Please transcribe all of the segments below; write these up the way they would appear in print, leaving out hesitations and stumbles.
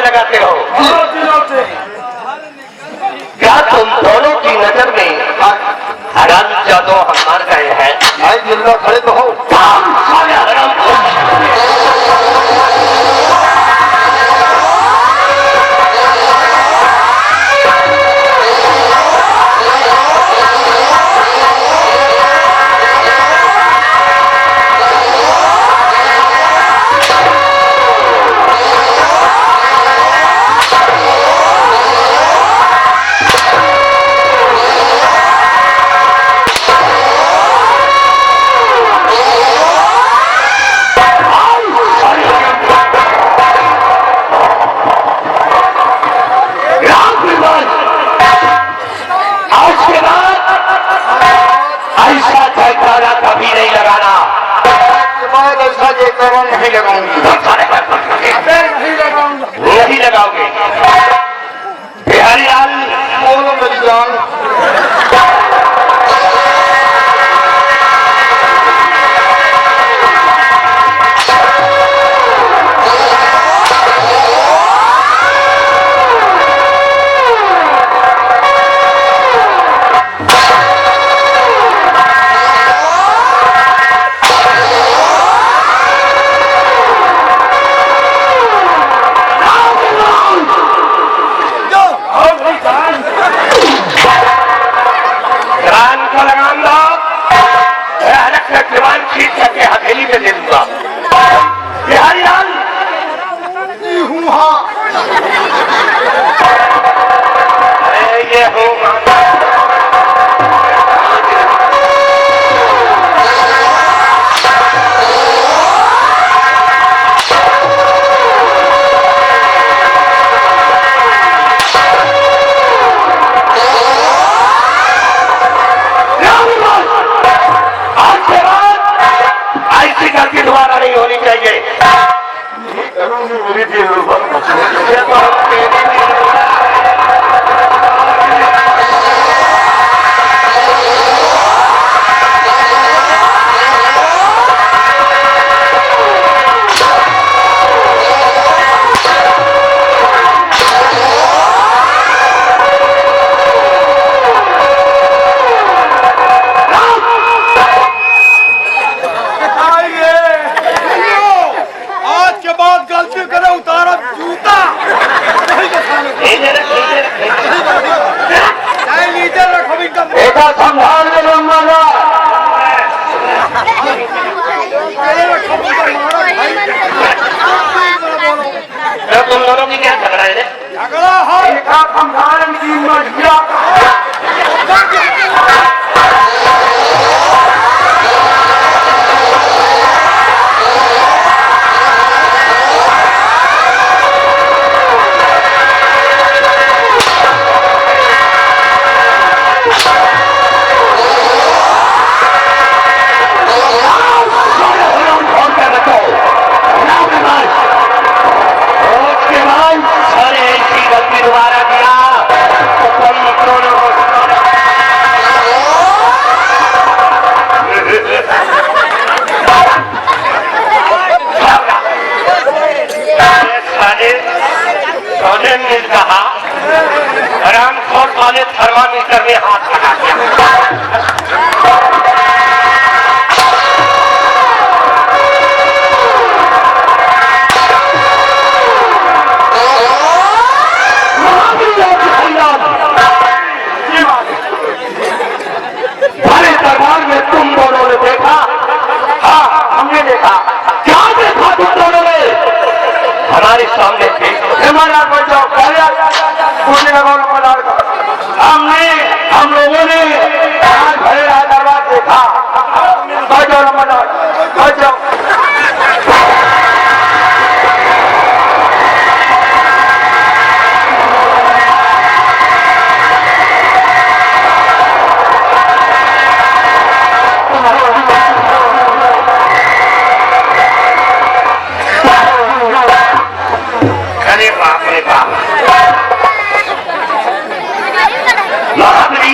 से लगाते हो? क्या तुम दोनों की नजर में हराम जादो हम मार गए हैं? जिंदा खड़े तो हो। कभी नहीं लगाना। ऐसा जयकारा नहीं लगाऊंगी। नहीं लगाओगे? बिहारी लाल बोलो मेरी जान। हथेली में दे दूंगा। बिहारी लाल हूँ। हाँ ये हूँ। गलती दोबारा नहीं होनी चाहिए। संभाल में तुम दोनों की क्या झगड़ा है? झगड़ा है संभालन की मर्जिया। दोबारा किया तो सोने ने कहा रामखोर वाले थर्मामीटर में हाथ लगा दिया। भरे दरबार में तुम दोनों ने देखा? हाँ हमने देखा। क्या देखा तुम दोनों ने? हमारे सामने थे। हम लोगों ने भरे दरबार देखा। अरे बाप रे बाप। महाबली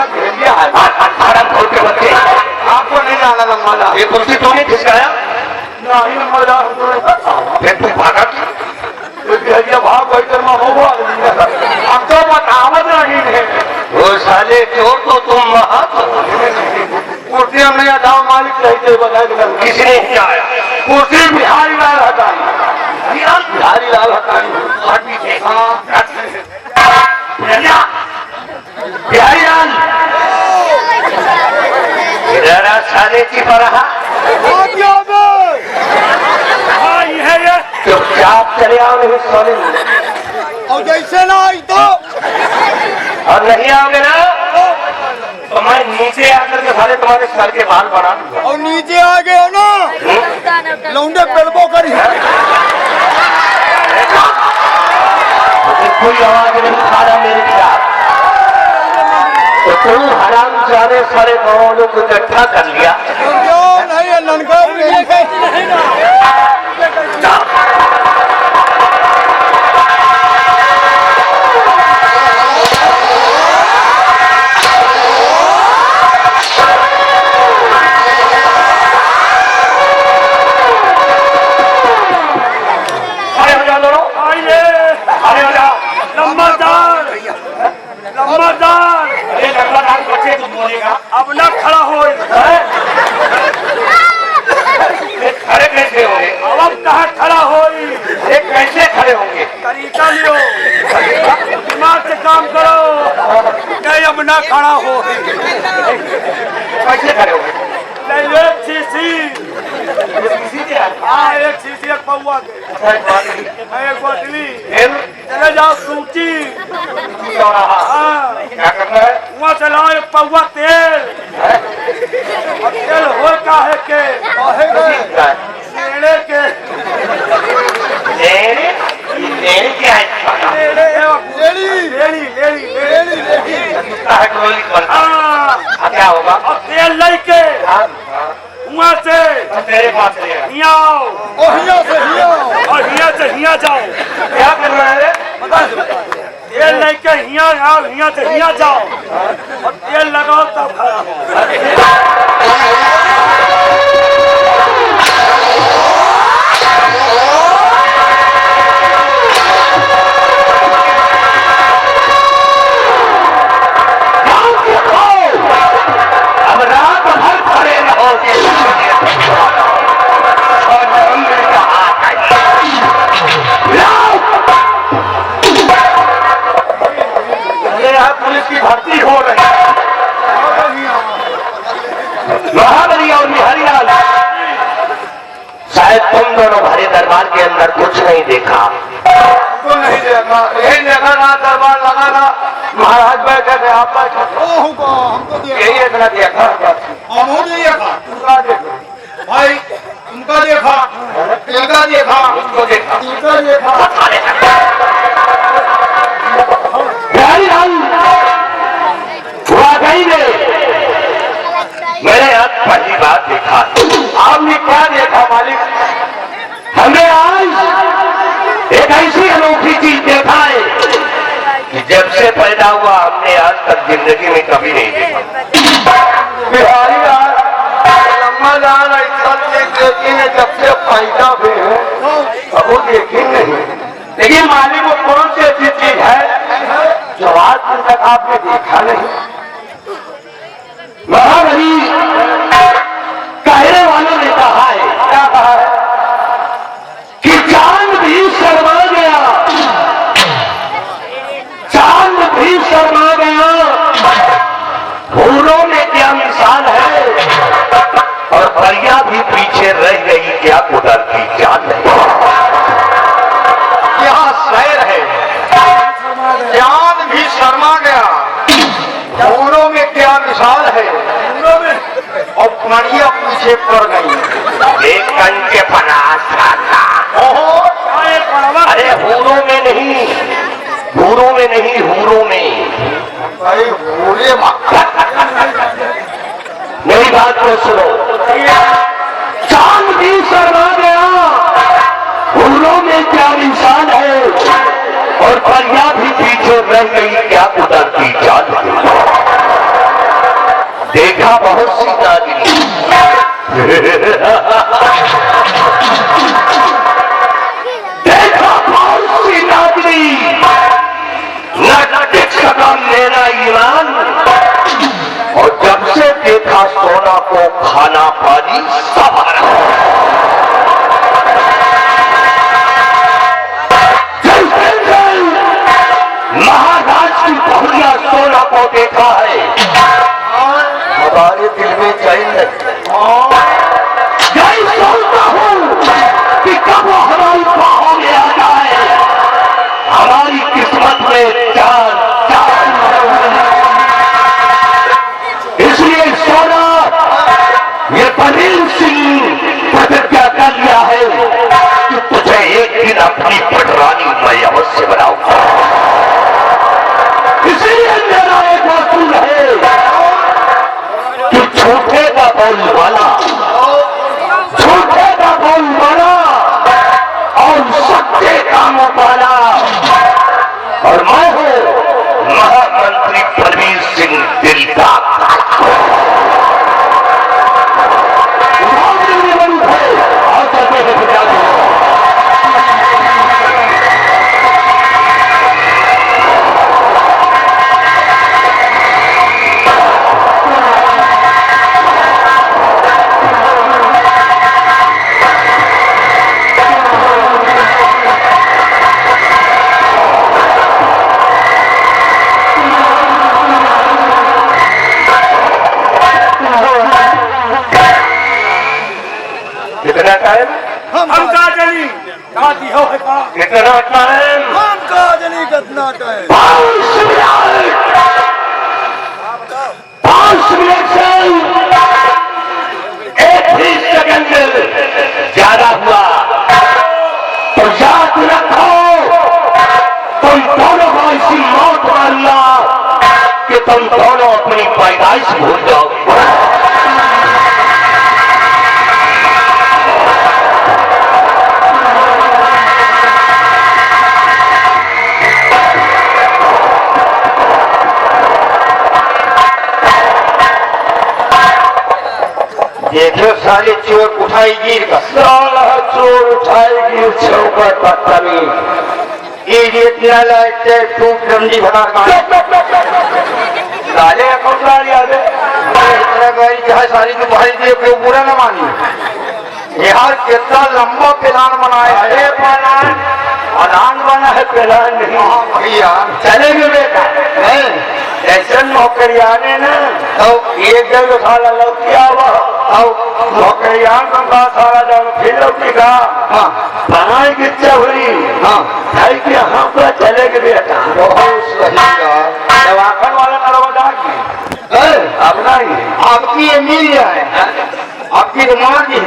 हमारा भेजिया है। हराम खोल के बच्चे, आपको नहीं जाना लम्बा जा। ये कुर्सी तूने खिसकाया, नहीं लम्बा जा। फिर तू भागा क्यों? ये भेजिया भाग गई कर मैं होगा। अब तो बतावत नहीं है। वो साले चोर तो तुम महात हो। कुर्सी हमने जाओ मालिक रहते बताए किसने आया? कुर्सी बिहारी लाल हटाई। बिहारी लाल हटाई। हट पीछे। हाँ बिहारी लाल इधर आ साले की परहा, चुपचाप चले आओ, नहीं सोने और जैसे ना आई तो और नहीं आओगे ना तो मैं नीचे आकर के सारे तुम्हारे सर के बाल बना दूंगा। और नीचे आ गए ना लौंडे पेड़बो करी। मुझे कोई आवाज नहीं खा रहा मेरे खिलाफ, तो तुम हराम जाने सारे गाँवों को इकट्ठा कर लिया। नहीं है ननकर अब न खड़ा हो, खड़े कैसे होंगे? अब कहाँ खड़ा हो, ये कैसे खड़े होंगे? तरीका लियो, दिमाग से काम करो। नहीं अब न खड़ा हो, कैसे खड़े होंगे? नहीं एक शीशी, हाँ एक शीशी एक पौवा के, एक बोतली, चले जाओ सूची, हाँ क्या करना है? वहाँ से लाओ एक पौवा तेल, और तेल हो काहे के, लेने के, लेने क्या है? हाँ क्या होगा? और तेल लेके वहाँ से तेरे पास ले हिया आओ, और हिया से हिया जाओ। क्या करना है? तेल लेके हिया आओ, हिया से हिया जाओ और तेल लगाओ तब खड़ा हो। अब रात भर खड़े रहोगे और अंदर का हाथ यहाँ पुलिस की भर्ती हो रही है। महाबली और बिहारी लाल, शायद तुम दोनों भरे दरबार के अंदर कुछ नहीं देखा। तो नहीं देखा, यही देखा ना दरबार लगा ना महाराज बैठे थे, आप बैठे थे। हमको यही इतना देखा। हमको देखा, तुमका देखा भाई, तुमका देखा, इनका देखा, उसको देखा। इनका देखा। बिहारी लाल वाकई में मैंने आज पहली बार देखा। आपने क्या देखा मालिक? हमने आज एक ऐसी अनोखी चीज देखा है कि जब से पैदा हुआ हमने आज तक जिंदगी में कभी नहीं देखा। बिहारी लाल लम्बा लाल ऐसा देखी है जब से पैदा हुए हैं, अब वो देखी नहीं। लेकिन मालिक वो कौन सी ऐसी चीज है जो आज तक आपने देखा नहीं? महाबली कहने वालों ने कहा है, क्या कहा है? कि चांद भी शर्मा गया, चांद भी शर्मा गया, फूलों में क्या मिसाल है और परियां भी पीछे रह गई, क्या कुदरती चांद है। यहाँ शहर है, चांद भी शर्मा गया, फूलों में क्या मिसाल है और मणिया पीछे पड़ गई। एक कंचे पनास खाता। अरे हूरों में नहीं, हूरों में नहीं, हूरों में। भाई पूरे मेरी बात को सुनो, चांद भी शर्मा गया, हूरों में क्या इंसान है और परियां भी पीछे रह गई, क्या कुदरती चांद है। देखा बहुत सी नागिनी देखा बहुत सी नागिनी न देख सका मेरा ईमान और जब से देखा सोना को खाना पानी सब हरा महाराज की बहुरिया सोना को देखा है हमारे दिल में चैन यही सोचता हूँ कि कब वो हमारी बाहों में आ जाए हमारी किस्मत में चार इसलिए सोना ये बनील सिंह प्रतिज्ञा कर लिया है कि तुझे एक दिन अपनी पटरानी मैं अवश्य बनाऊंगा इसलिए मेरा एक असूल है कि झूठे का बोलबाला और सत्य का मुकाला और मैं हूँ महामंत्री परवीर सिंह दिलदार कितना टाइम हम का जनी काती हो है का कितना टाइम हम का जनी कितना टाइम 5 मिनट से 1 ही सेकंड ज्यादा हुआ तो याद रखो तुम दोनों को ऐसी मौत मारना कि तुम दोनों अपनी पैदाइश भूल जाओ देखो सारे चोर उठाई गिर का साला चोर उठाई गिर चौकर पत्तमी इडियट नालायक टूट डंडी भरा साले अकाउंट ला लिया दे इतना गई जहाँ सारी तो भाई दिए कोई बुरा न मानी यार कितना लंबा प्लान बनाया है प्लान अलान बना है प्लान नहीं भैया चलेंगे बेटा ऐसा नौकरियाने ना तो एक जगह साला लग गया हुआ नौकरियान का सारा जब फिर लौटी का पढ़ाई की इच्छा हुई भाई कि हम तो चलेंगे बेटा बहुत सही दवाखन वाला नरवा अपना ही आपकी ये मिल जाए आपकी रुमाल जी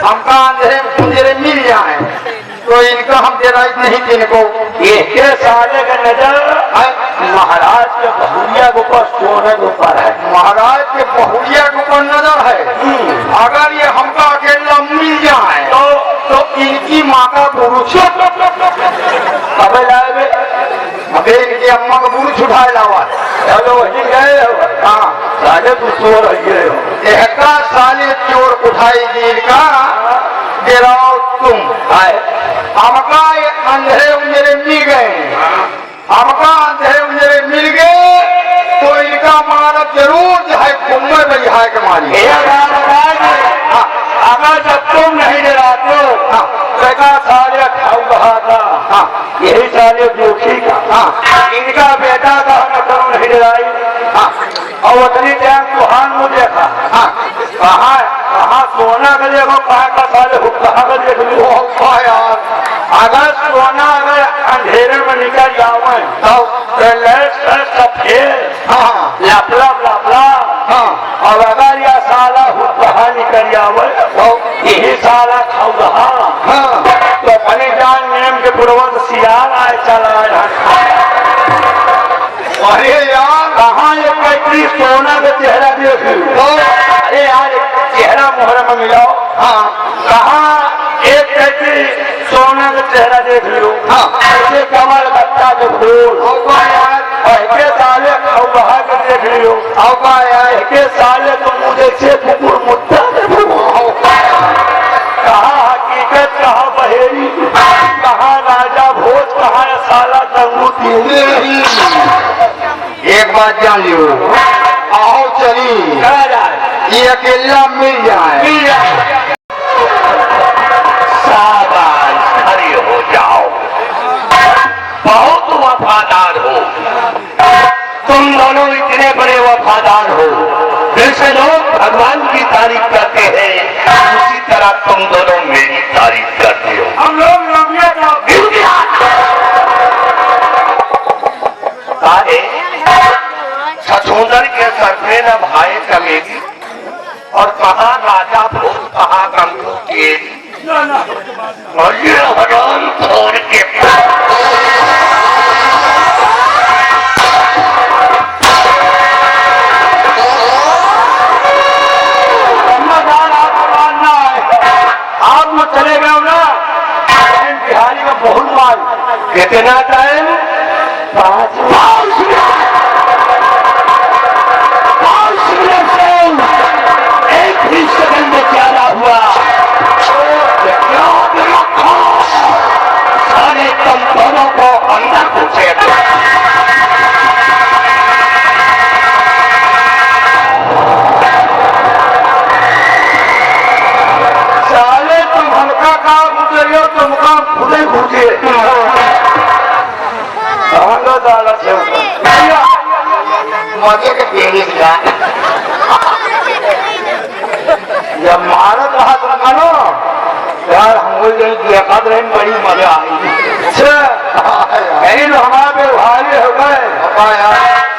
हमका अंधेरे मिल जाए तो इनका हम दे रहा नहीं थी इनको ये साले का नजर महाराज के बहुरिया के ऊपर सोने के ऊपर है महाराज के बहुरिया के ऊपर नजर है अगर ये हमका अकेला मिल जाए तो इनकी माँ का पुरुष कब लाए अबे इनकी अम्मा का पुरुष उठाए लावा चलो वही गए हाँ साले तू चोर है साले चोर उठाई गिर का गिराओ तुम आए हमका अंधेरे उंधेरे मिल गए हमका अंधेरे उंधेरे मिल गए तो इनका मानव जरूर जो है कुम्बर बलिहार के मारी अगर जब तुम नहीं डराते तो साले खाऊ कहा था यही साले जोखी का इनका बेटा का तुम नहीं डराई और उतनी टाइम तुहान मुझे कहा सोना का देखो कहा का साले कहा का देख लो यार अगर सोना अगर अंधेरे में निकल जाओ तो सफेद लपला लपला और अगर यह साला कहा निकल जाओ तो यही साला खाऊ तो अपने जान नेम के पूर्वज सियाल आए चला अरे यार कहाँ ये कैसी सोना का चेहरा देख अरे यार चेहरा मोहरा में मिलाओ कहाँ एक कैसी सोना का चेहरा देख लो ऐसे कमल बच्चा के फूल ऐसे साले खौबहा के देख लियो के साले तो मुझे से कुकुर मुद्दा कहा हकीकत, कहा बहेरी, कहा राजा भोज, कहा साला तंगू तीन। एक बात जान लियो, आओ चली ये अकेला मिल जाए। शाबाश, खड़े हो जाओ। बहुत वफादार हो तुम दोनों, इतने बड़े वफादार हो। जैसे लोग भगवान की तारीफ करते हैं उसी तरह तुम दोनों मेरी तारीफ करते हो। हम लोग छछूंदर के सर पे न भाई कमेगी और कहा राजा भोज, कहा गंगू के और ये हराम खोर के आप में चले गए ना बिहारी में बहुत माल। कितना टाइम? 5 मिनट से एक ही सेकंड में ज्यादा हुआ। याद रखो सारे तुम दोनों को अंदर घुसे। साले तुम हल्का काम गुजरे हो, तुमका खुदे घुसे। मजे के पेड़ी जब भारत रहा तुमका ना यार, हमको देखा रहे बड़ी मजा आई। यही तो हमारा व्यवहार हो गए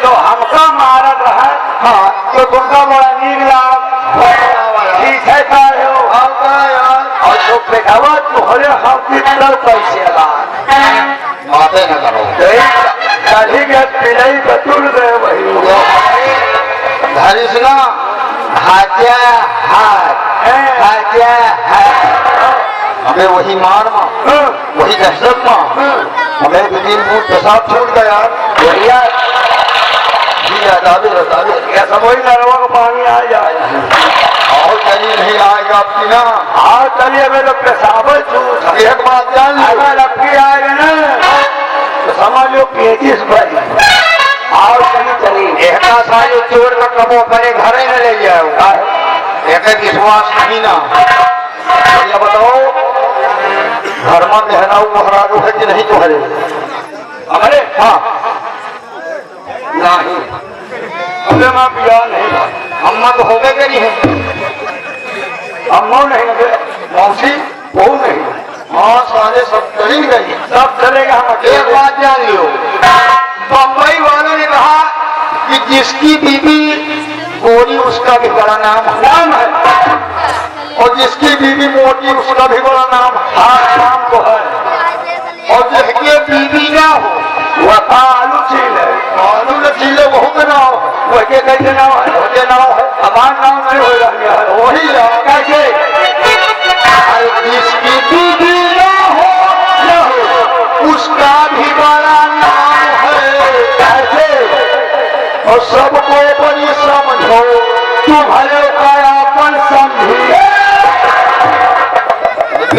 तो हमका मारत रहा। हाँ तो तुमका बड़ा नीक लाभ ठीक है हो और तो पेखावा तुहरे खातिर पैसे बातें न करो। कभी के पिलाई बतुल गए वही धरिस ना हाथ्या हमें वही मार वही दहशत हमें 2 दिन फूट पेशाब छूट गया। बढ़िया ऐसा वही नरवा का पानी आ जाए और चली नहीं आएगा आपकी ना। हाँ चलिए मेरे पेशाब छूट। एक बात जान ली, अगर आपकी आएगा ना तो समझ लो 35 बजे आओ। चली एक सारी चोर का कबो करे घर ही न ले जाओ। एक विश्वास नहीं ना। ये बताओ घर में मेहराऊ महराजू है कि नहीं तुम्हारे? हमारे हाँ नहीं हमने माँ पिया नहीं था। अम्मा तो हो गए कि नहीं है? अम्मा नहीं गए, मौसी वो नहीं। हाँ सारे सब चली गई। सब चलेगा। हम एक बात जान लियो, बम्बई वालों ने कहा कि जिसकी बीबी गोरी उसका भी बड़ा नाम है और जिसकी बीबी मोटी उसका भी बड़ा नाम है। हाँ नाम तो है। और जिसकी बीबी ना हो वह आलू छील है, आलू लचीले बहुत नाम है। वह के कैसे नाम है? वही नाम है, हमारा नाम नहीं हो रहा है। वही नाम कैसे? और जिसकी बीबी ना हो उसका भी बड़ा नाम है। कैसे? और सबको बड़ी समझो तुम्हारे का अपन समझिए।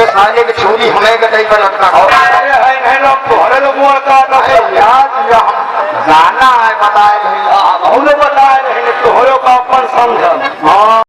साले की छोरी हमें कहीं पर लगता हो नहीं लोग तुम्हारे लोगों का याद जाना है बताए नहीं बताए नहीं तुम्हारे का अपन समझ। हाँ